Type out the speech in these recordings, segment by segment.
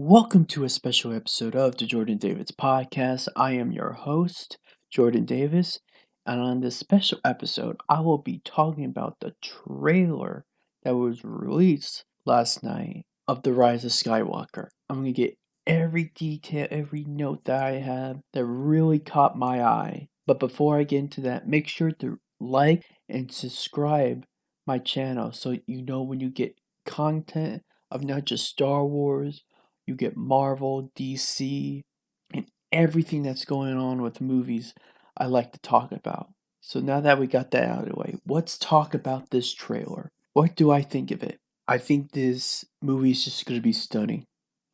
Welcome to a special episode of the Jordan Davis podcast. I am your host, Jordan Davis, and on this special episode, I will be talking about the trailer that was released last night of the Rise of Skywalker. I'm going to get every detail, every note that I have that really caught my eye. But before I get into that, make sure to like and subscribe my channel so you know when you get content of not just Star Wars. You get Marvel, DC, and everything that's going on with movies I like to talk about. So now that we got that out of the way, let's talk about this trailer. What do I think of it? I think this movie is just going to be stunning.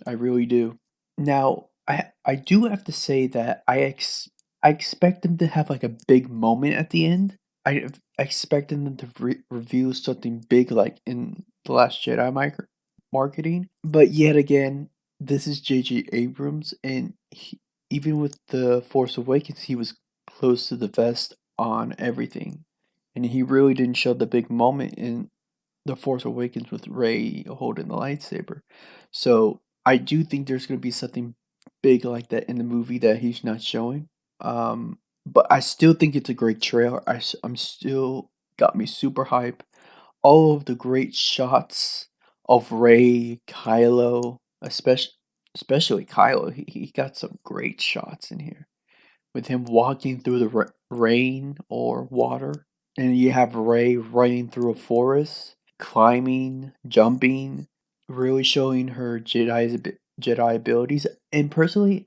I really do. Now, I do have to say that I expect them to have like a big moment at the end. I expected them to reveal something big like in The Last Jedi marketing. But yet again, this is J.J. Abrams, and even with The Force Awakens, he was close to the vest on everything. And he really didn't show the big moment in The Force Awakens with Rey holding the lightsaber. So I do think there's going to be something big like that in the movie that he's not showing. But I still think it's a great trailer. I'm still got me super hype. All of the great shots of Rey, Kylo, especially Kylo. He got some great shots in here with him walking through the rain or water, and you have Rey running through a forest, climbing, jumping, really showing her Jedi abilities. And personally,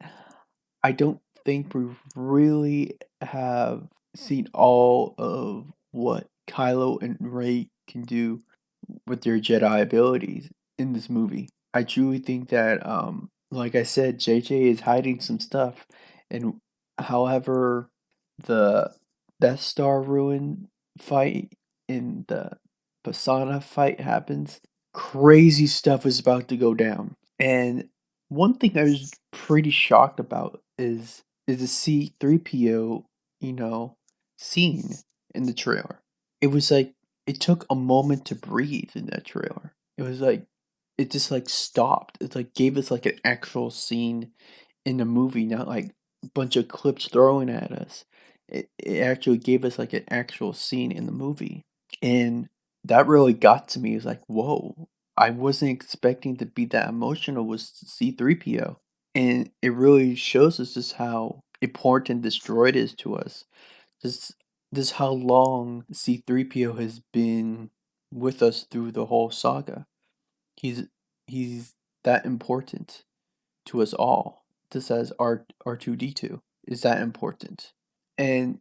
I don't think we really have seen all of what Kylo and Rey can do with their Jedi abilities in this movie. I truly think that, like I said, JJ is hiding some stuff, and however the Death Star ruin fight in the Pasana fight happens, crazy stuff is about to go down. And one thing I was pretty shocked about is the C3PO, scene in the trailer. It was like it took a moment to breathe in that trailer. It was like it just like stopped. It like gave us like an actual scene in the movie, not like a bunch of clips thrown at us. It actually gave us like an actual scene in the movie. And that really got to me. It was like, whoa, I wasn't expecting to be that emotional with C3PO. And it really shows us just how important this droid is to us. Just this how long C3PO has been with us through the whole saga. He's he's that important to us all. Just as R2D2 is that important. And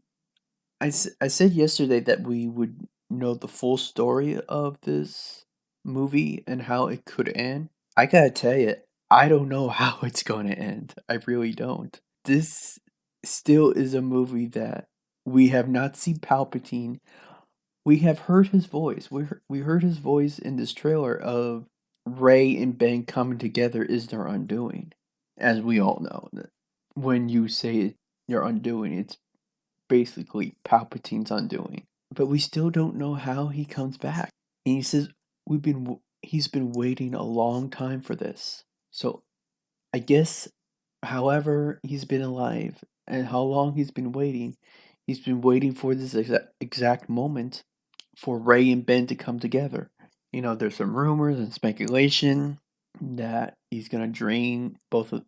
I said yesterday that we would know the full story of this movie and how it could end. I gotta tell you, I don't know how it's going to end. I really don't. This still is a movie that we have not seen Palpatine. We have heard his voice. We heard his voice in this trailer of Rey and Ben coming together is their undoing. As we all know, that when you say your undoing, it's basically Palpatine's undoing. But we still don't know how he comes back. And he says he's been waiting a long time for this. So I guess however he's been alive and how long he's been waiting for this exact moment for Rey and Ben to come together. There's some rumors and speculation that he's gonna drain both of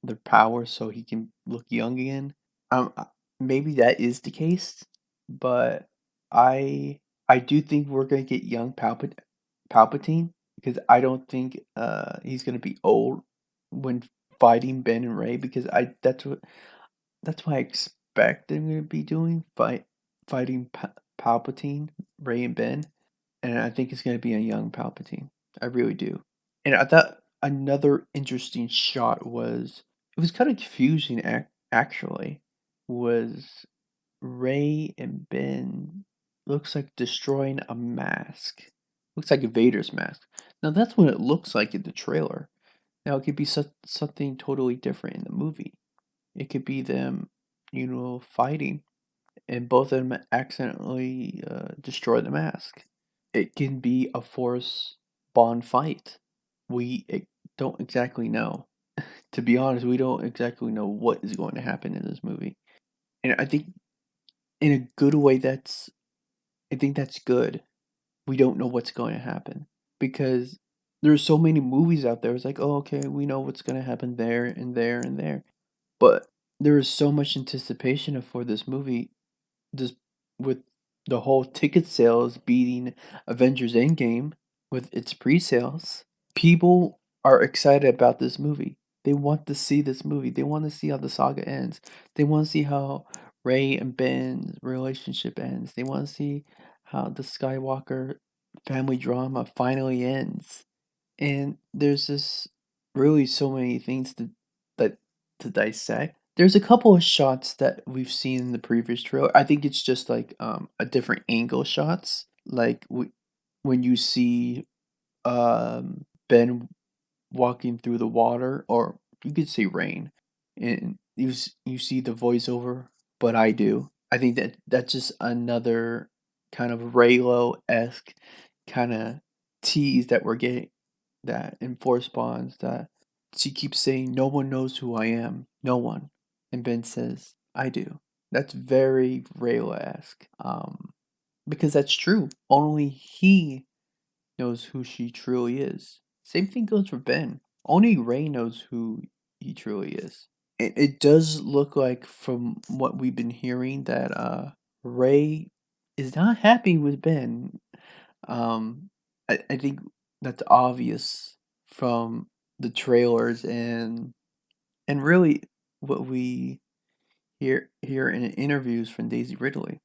their powers so he can look young again. Maybe that is the case, but I do think we're gonna get young Palpatine because I don't think he's gonna be old when fighting Ben and Rey because I that's what I expect they're gonna be doing fighting Palpatine, Rey and Ben, and I think it's gonna be a young Palpatine. I really do. And I thought another interesting shot was it was kind of confusing actually was Rey and Ben looks like destroying a mask. Looks like a Vader's mask. Now that's what it looks like in the trailer. Now it could be something totally different in the movie. It could be them, fighting, and both of them accidentally destroy the mask. It can be a force bond fight. We don't exactly know. to be honest, we don't exactly know what is going to happen in this movie. And I think in a good way I think that's good. We don't know what's going to happen because there's so many movies out there. It's like, oh, okay, we know what's going to happen there and there and there. But there is so much anticipation for this movie, just with the whole ticket sales beating Avengers Endgame with its pre-sales. People are excited about this movie. They want to see this movie. They want to see how the saga ends. They want to see how Rey and Ben's relationship ends. They want to see how the Skywalker family drama finally ends. And there's just really so many things that to dissect. There's a couple of shots that we've seen in the previous trailer. I think it's just like a different angle shots. Like when you see Ben walking through the water, or you could say rain, and you see the voiceover, but I do. I think that's just another kind of Reylo esque kind of tease that we're getting, that in Force Bonds, that she keeps saying, "No one knows who I am, no one," and Ben says, "I do." That's very Reylo esque, because that's true. Only he knows who she truly is. Same thing goes for Ben. Only Rey knows who he truly is. It does look like, from what we've been hearing, that Rey is not happy with Ben. Um, I think that's obvious from the trailers and really what we hear in interviews from Daisy Ridley.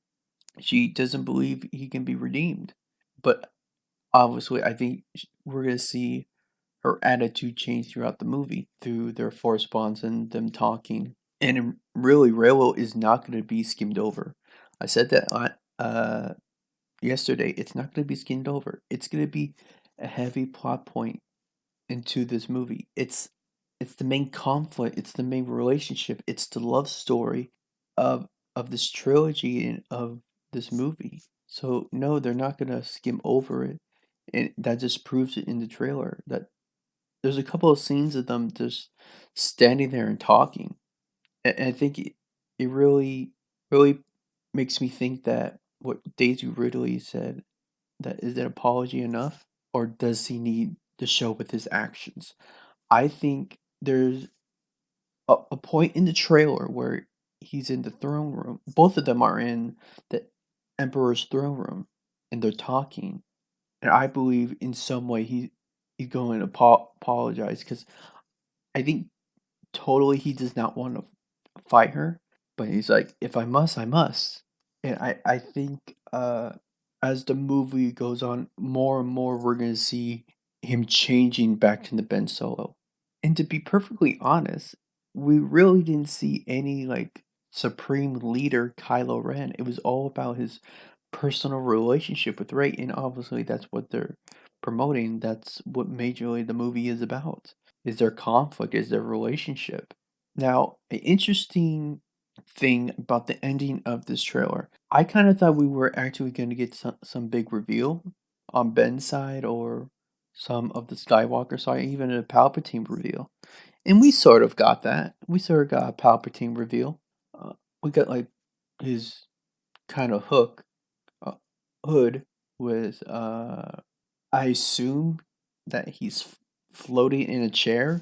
She doesn't believe he can be redeemed, but obviously, I think we're gonna see her attitude change throughout the movie through their force bonds and them talking. And really, Reylo is not gonna be skimmed over. I said that yesterday. It's not gonna be skimmed over. It's gonna be a heavy plot point into this movie. It's the main conflict. It's the main relationship. It's the love story of this trilogy and of this movie. So no, they're not gonna skim over it, and that just proves it in the trailer. That there's a couple of scenes of them just standing there and talking, and I think it really makes me think that what Daisy Ridley said, that is an apology enough, or does he need to show with his actions? I think there's a point in the trailer where he's in the throne room. Both of them are in the Emperor's throne room, and they're talking. And I believe in some way he's going to apologize, because I think totally he does not want to fight her, but he's like, if I must, I must. And I think as the movie goes on, more and more we're gonna see him changing back to the Ben Solo. And to be perfectly honest, we really didn't see any like supreme leader Kylo Ren. It was all about his personal relationship with Rey, and obviously that's what they're promoting. That's what majorly the movie is about. Is their conflict, is their relationship. Now, an interesting thing about the ending of this trailer, I kind of thought we were actually going to get some big reveal on Ben's side, or some of the Skywalker side, even a Palpatine reveal. And we sort of got that. We sort of got a Palpatine reveal. Uh, we got like his kind of uh, hood with, I assume that he's floating in a chair,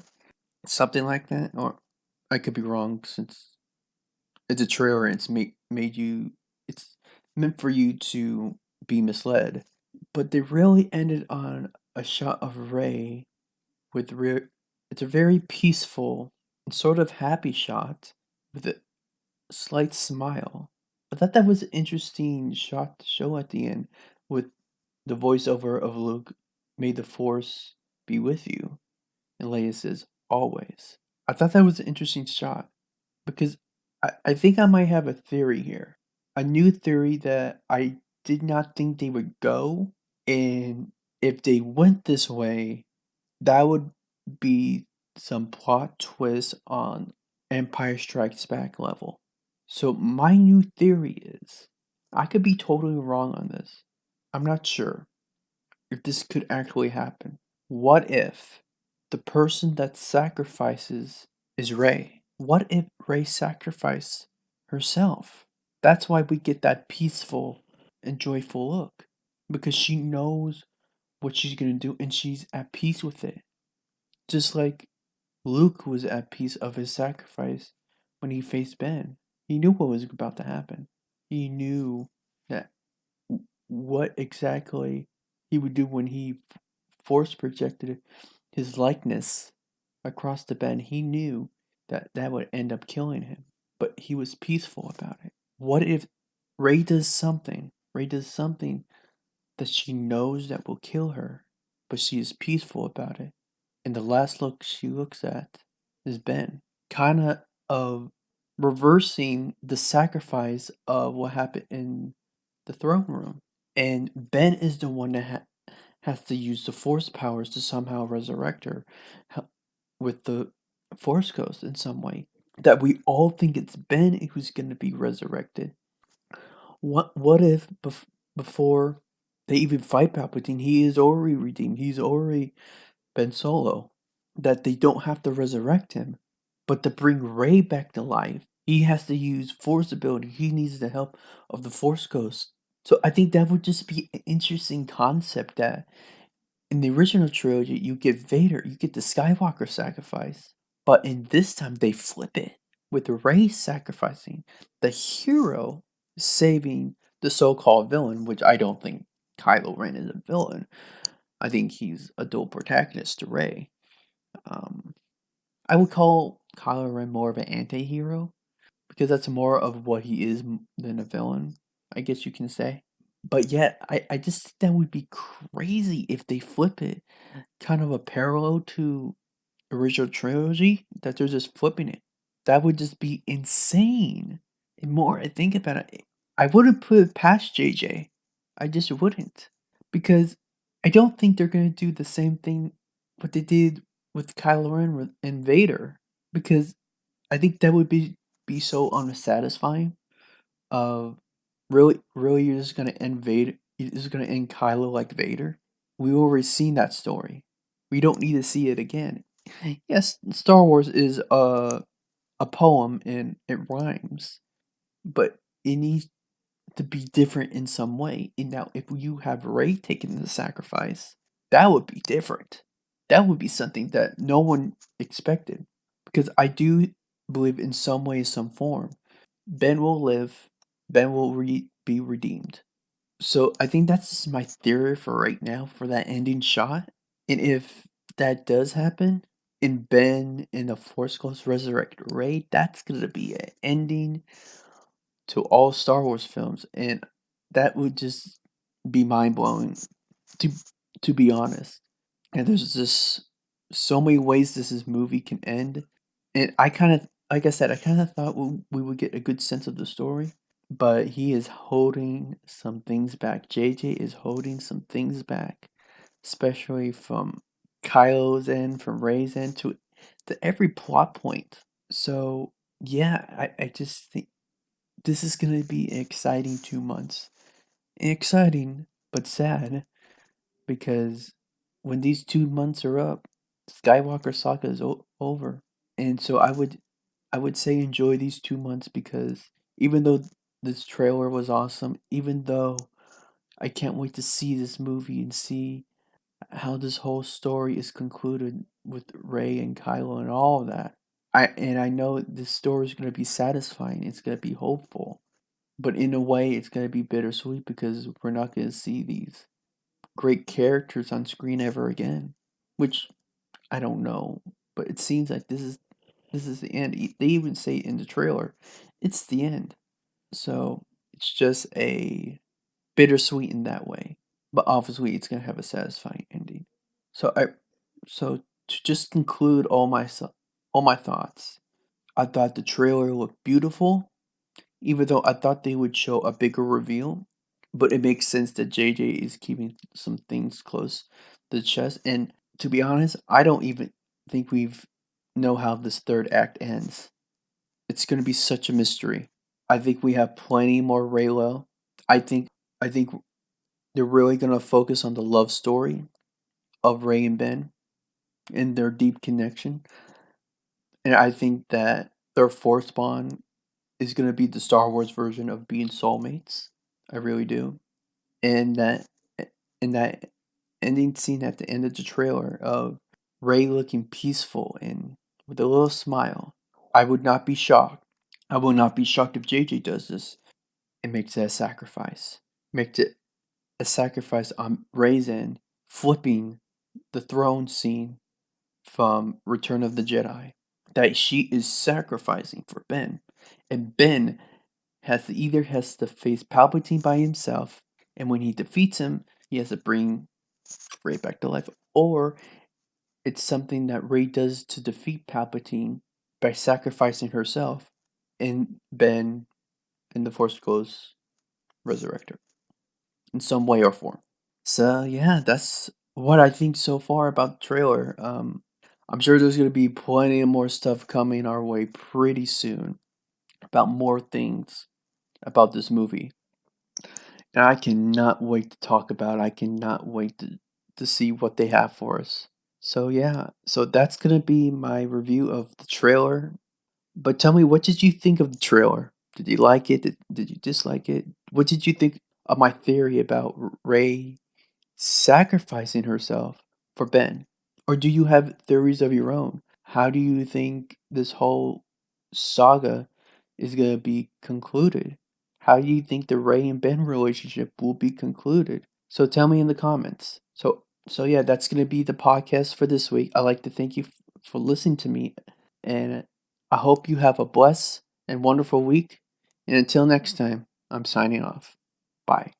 something like that. Or I could be wrong, since it's a trailer and it's meant for you to be misled. But they really ended on a shot of Rey with it's a very peaceful and sort of happy shot with a slight smile. I thought that was an interesting shot to show at the end, with the voiceover of Luke, "May the Force be with you," and Leia says, "Always." I thought that was an interesting shot, because I think I might have a theory here. A new theory that I did not think they would go, and if they went this way, that would be some plot twist on Empire Strikes Back level. So my new theory is, I could be totally wrong on this. I'm not sure if this could actually happen. What if the person that sacrifices is Rey? What if Rey sacrificed herself? That's why we get that peaceful and joyful look. Because she knows what she's gonna do and she's at peace with it. Just like Luke was at peace of his sacrifice when he faced Ben. He knew what was about to happen. He knew that what exactly he would do when he force projected his likeness across the bed. He knew that that would end up killing him, but he was peaceful about it. What if Rey does something? Rey does something that she knows that will kill her, but she is peaceful about it. And the last look she looks at is Ben, kind of reversing the sacrifice of what happened in the throne room. And Ben is the one that has to use the Force powers to somehow resurrect her with the Force Ghost in some way. That we all think it's Ben who's going to be resurrected. What if before they even fight Palpatine, he is already redeemed. He's already been Solo. That they don't have to resurrect him, but to bring Rey back to life, he has to use Force ability. He needs the help of the Force Ghost. So I think that would just be an interesting concept that in the original trilogy, you get Vader, you get the Skywalker sacrifice, but in this time they flip it with Rey sacrificing the hero saving the so-called villain, which I don't think Kylo Ren is a villain. I think he's a dual protagonist to Rey. Um, I would call Kylo Ren more of an anti-hero because that's more of what he is than a villain, I guess you can say. But yet, I just think that would be crazy if they flip it. Kind of a parallel to original trilogy, that they're just flipping it. That would just be insane. And more I think about it, I wouldn't put it past JJ. I just wouldn't. Because I don't think they're gonna do the same thing what they did with Kylo Ren and Vader. Because I think that would be so unsatisfying. Of really, you're just gonna end Vader. You're just gonna end Kylo like Vader. We already seen that story. We don't need to see it again. Yes, Star Wars is a poem and it rhymes, but it needs to be different in some way. And now, if you have Rey taking the sacrifice, that would be different. That would be something that no one expected, because I do believe in some way, some form, Ben will live. Ben will be redeemed. So I think that's just my theory for right now for that ending shot. And if that does happen, and Ben and the Force Ghost resurrect Rey, that's gonna be an ending to all Star Wars films, and that would just be mind blowing. To to be honest, and there's just so many ways this movie can end, and I kind of, like I said, I kind of thought we would get a good sense of the story, but he is holding some things back. JJ is holding some things back, especially from Kylo's end, from Rey's end, to every plot point. So yeah, I just think this is gonna be an exciting 2 months. Exciting but sad because when these 2 months are up, Skywalker saga is over. And so I would say enjoy these 2 months, because even though this trailer was awesome, even though I can't wait to see this movie and see how this whole story is concluded with Rey and Kylo and all of that. I know this story is gonna be satisfying. It's gonna be hopeful, but in a way, it's gonna be bittersweet because we're not gonna see these great characters on screen ever again. Which I don't know, but it seems like this is the end. They even say in the trailer, it's the end. So it's just a bittersweet in that way, but obviously it's gonna have a satisfying ending. So to just conclude all my thoughts, I thought the trailer looked beautiful, even though I thought they would show a bigger reveal. But it makes sense that JJ is keeping some things close to the chest. And to be honest, I don't even think we've know how this third act ends. It's gonna be such a mystery. I think we have plenty more Reylo. I think they're really gonna focus on the love story of Rey and Ben. and their deep connection. And I think that their fourth bond is gonna be the Star Wars version of being soulmates. I really do. And that ending scene at the end of the trailer of Rey looking peaceful and with a little smile. I would not be shocked. I will not be shocked if JJ does this and makes it a sacrifice. Makes it a sacrifice on Rey's end, flipping the throne scene from Return of the Jedi. That she is sacrificing for Ben. And Ben either has to face Palpatine by himself, and when he defeats him, he has to bring Rey back to life, or it's something that Rey does to defeat Palpatine by sacrificing herself, and Ben and the Force goes resurrect her in some way or form. So yeah, that's what I think so far about the trailer. I'm sure there's gonna be plenty of more stuff coming our way pretty soon about more things about this movie. And I cannot wait to talk about it. I cannot wait to see what they have for us. So yeah, so that's gonna be my review of the trailer. But tell me, what did you think of the trailer? Did you like it? Did you dislike it? What did you think of my theory about Rey sacrificing herself for Ben? Or do you have theories of your own? How do you think this whole saga is going to be concluded? How do you think the Rey and Ben relationship will be concluded? So tell me in the comments. So yeah, that's going to be the podcast for this week. I'd like to thank you for listening to me, and I hope you have a blessed and wonderful week. And until next time, I'm signing off. Bye.